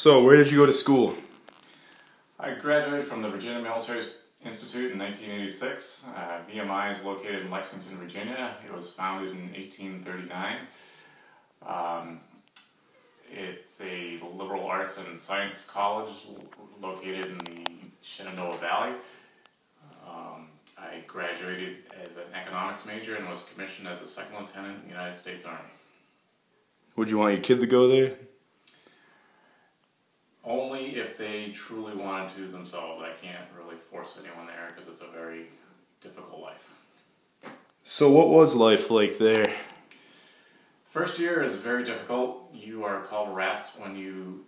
So, where did you go to school? I graduated from the Virginia Military Institute in 1986. VMI is located in Lexington, Virginia. It was founded in 1839. It's a liberal arts and science college located in the Shenandoah Valley. I graduated as an economics major and was commissioned as a second lieutenant in the United States Army. Would you want your kid to go there? Only if they truly wanted to themselves. I can't really force anyone there because it's a very difficult life. So what was life like there? First year is very difficult. You are called rats when you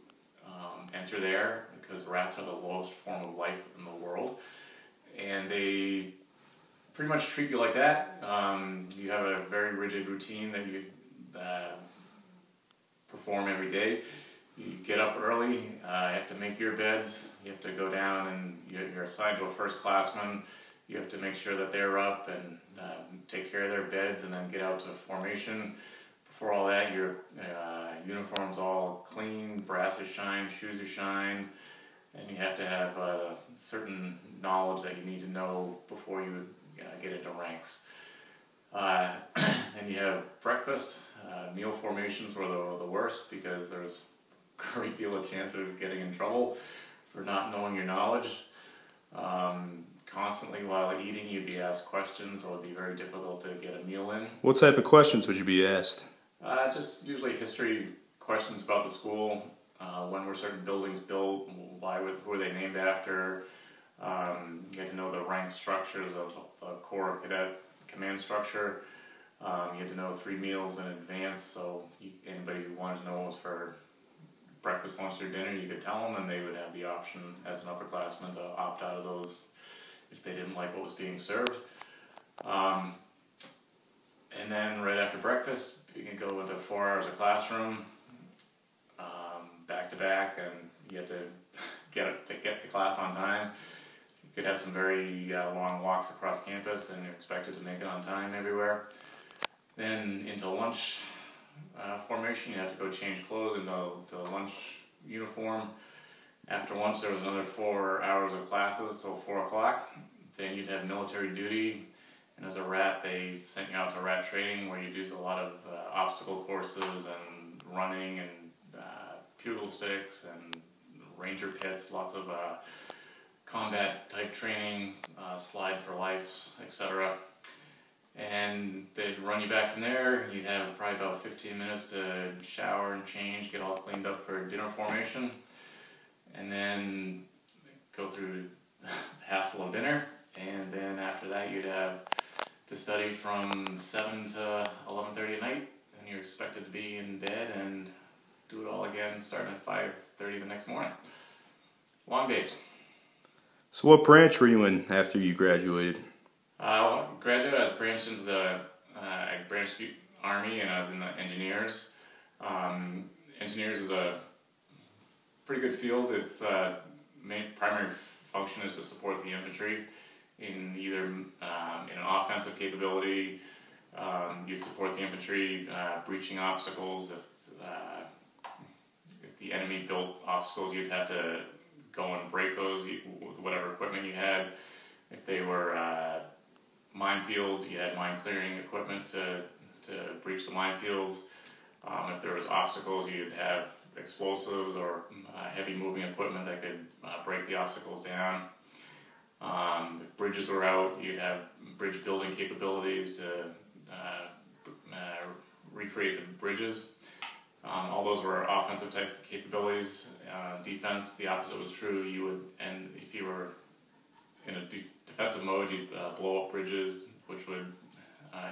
enter there because rats are the lowest form of life in the world. And they pretty much treat you like that. You have a very rigid routine that you perform every day. You get up early, you have to make your beds, you have to go down and you're assigned to a first classman. You have to make sure that they're up and take care of their beds and then get out to formation. Before all that, your uniform's all clean, brass is shined, shoes are shined, and you have to have certain knowledge that you need to know before you get into ranks. And you have breakfast. Meal formations were the worst because there's a great deal of chance of getting in trouble for not knowing your knowledge. Constantly while eating you'd be asked questions, or it would be very difficult to get a meal in. What type of questions would you be asked? Just usually history questions about the school. When were certain buildings built? Who were they named after? You get to know the rank structures of the Corps Cadet command structure. You had to know 3 meals in advance, so anybody who wanted to know what was for breakfast, lunch, or dinner, you could tell them, and they would have the option as an upperclassman to opt out of those if they didn't like what was being served. And then right after breakfast, you can go into 4 hours of classroom, back to back, and you have to get to class on time. You could have some very long walks across campus, and you're expected to make it on time everywhere. Then into lunch formation, you have to go change clothes into the lunch uniform. After lunch, there was another 4 hours of classes till 4 o'clock. Then you'd have military duty, and as a rat, they sent you out to rat training, where you do a lot of obstacle courses and running and pugil sticks and ranger pits, lots of combat type training, slide for life, etc. And they'd run you back from there. You'd have probably about 15 minutes to shower and change, get all cleaned up for dinner formation, and then go through the hassle of dinner. And then after that, you'd have to study from 7 to 11:30 at night, and you're expected to be in bed and do it all again starting at 5:30 the next morning. Long days. So what branch were you in after you graduated? I graduated, I was branched into the Army, and I was in the engineers. Engineers is a pretty good field. Its main primary function is to support the infantry in either in an offensive capability. You support the infantry breaching obstacles. If the enemy built obstacles, you'd have to go and break those with whatever equipment you had. If they were minefields, you had mine clearing equipment to breach the minefields. If there was obstacles, you'd have explosives or heavy moving equipment that could break the obstacles down. If bridges were out, you'd have bridge building capabilities to recreate the bridges. All those were offensive type capabilities. Defense, the opposite was true. You would, and if you were in a defensive mode, you'd blow up bridges, which would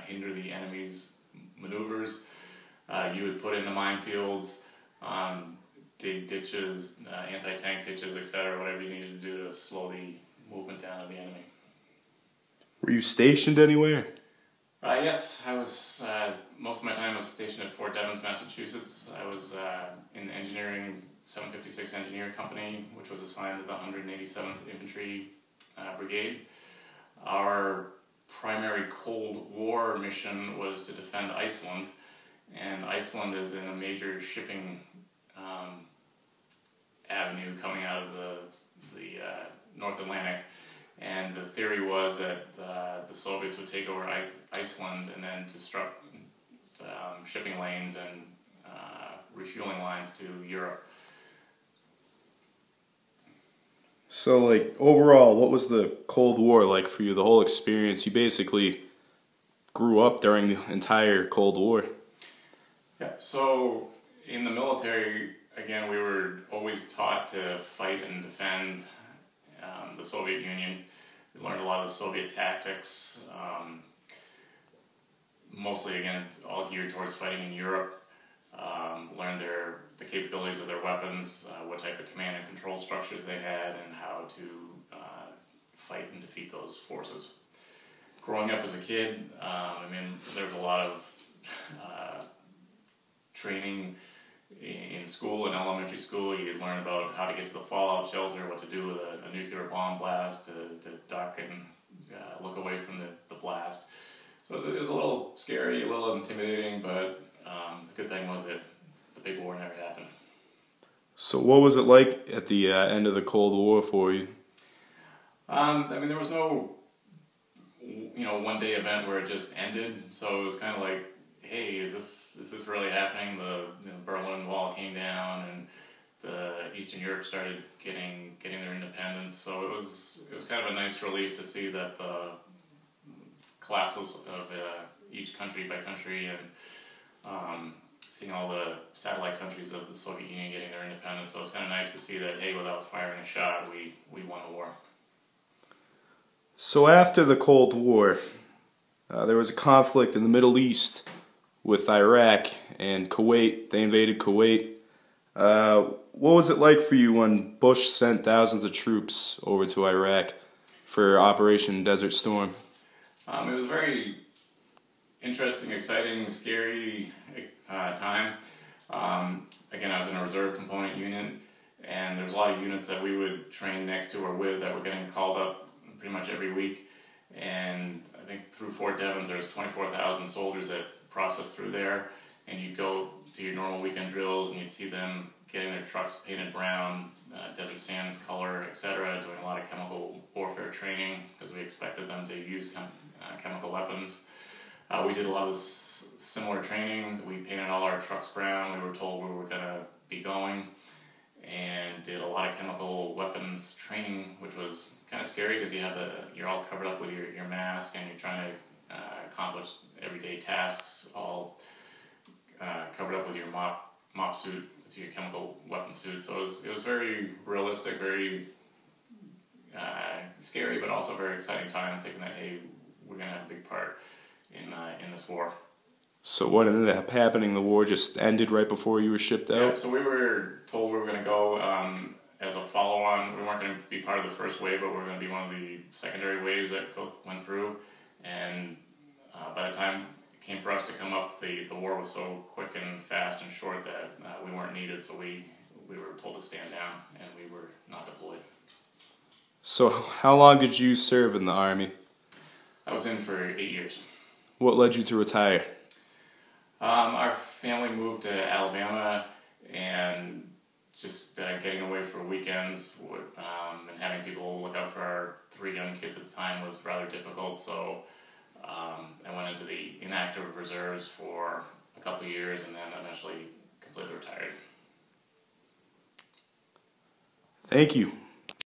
hinder the enemy's maneuvers. You would put in the minefields, dig ditches, anti-tank ditches, etc., whatever you needed to do to slow the movement down of the enemy. Were you stationed anywhere? Yes, I was. Most of my time was stationed at Fort Devens, Massachusetts. I was in the engineering 756 Engineer Company, which was assigned to the 187th Infantry Brigade. Our primary Cold War mission was to defend Iceland, and Iceland is in a major shipping canoe coming out of the North Atlantic. And the theory was that the Soviets would take over Iceland and then disrupt shipping lanes and refueling lines to Europe. So, like, overall, what was the Cold War like for you, the whole experience? You basically grew up during the entire Cold War. Yeah, so in the military, again, we were always taught to fight and defend the Soviet Union. We learned a lot of the Soviet tactics, mostly, again, all geared towards fighting in Europe. Learned the capabilities of their weapons, what type of command and control structures they had, and how to fight and defeat those forces. Growing up as a kid, there was a lot of training in school, in elementary school. You'd learn about how to get to the fallout shelter, what to do with a nuclear bomb blast, to duck and look away from the blast. So it was a little scary, a little intimidating, but the good thing was that the big war never happened. So what was it like at the end of the Cold War for you? There was no, one-day event where it just ended. So it was kind of like, hey, is this really happening? The Berlin Wall came down, and the Eastern Europe started getting their independence. So it was kind of a nice relief to see that the collapses of each country by country, and seeing all the satellite countries of the Soviet Union getting their independence. So it's kind of nice to see that, hey, without firing a shot, we won the war. So after the Cold War, there was a conflict in the Middle East with Iraq and Kuwait. They invaded Kuwait. What was it like for you when Bush sent thousands of troops over to Iraq for Operation Desert Storm? It was a very interesting, exciting, scary time. Again, I was in a reserve component unit, and there's a lot of units that we would train next to or with that were getting called up pretty much every week. And I think through Fort Devens, there's 24,000 soldiers that processed through there, and you'd go to your normal weekend drills, and you'd see them getting their trucks painted brown, desert sand color, etc., doing a lot of chemical warfare training because we expected them to use chemical weapons. We did a lot of similar training. We painted all our trucks brown. We were told where we were going to be going, and did a lot of chemical weapons training, which was kind of scary because you're all covered up with your mask, and you're trying to accomplish everyday tasks, all covered up with your mop suit, with your chemical weapon suit. So it was very realistic, very scary, but also very exciting time, thinking that, hey, we're going to have a big part in this war. So what ended up happening? The war just ended right before you were shipped out? Yeah, so we were told we were going to go as a follow-on. We weren't going to be part of the first wave, but we were going to be one of the secondary waves that went through. And by the time it came for us to come up, the war was so quick and fast and short that we weren't needed, so we were told to stand down, and we were not deployed. So how long did you serve in the Army? I was in for 8 years. What led you to retire? Our family moved to Alabama, and just getting away for weekends and having people look out for our 3 young kids at the time was rather difficult. So I went into the inactive reserves for a couple of years, and then eventually completely retired. Thank you.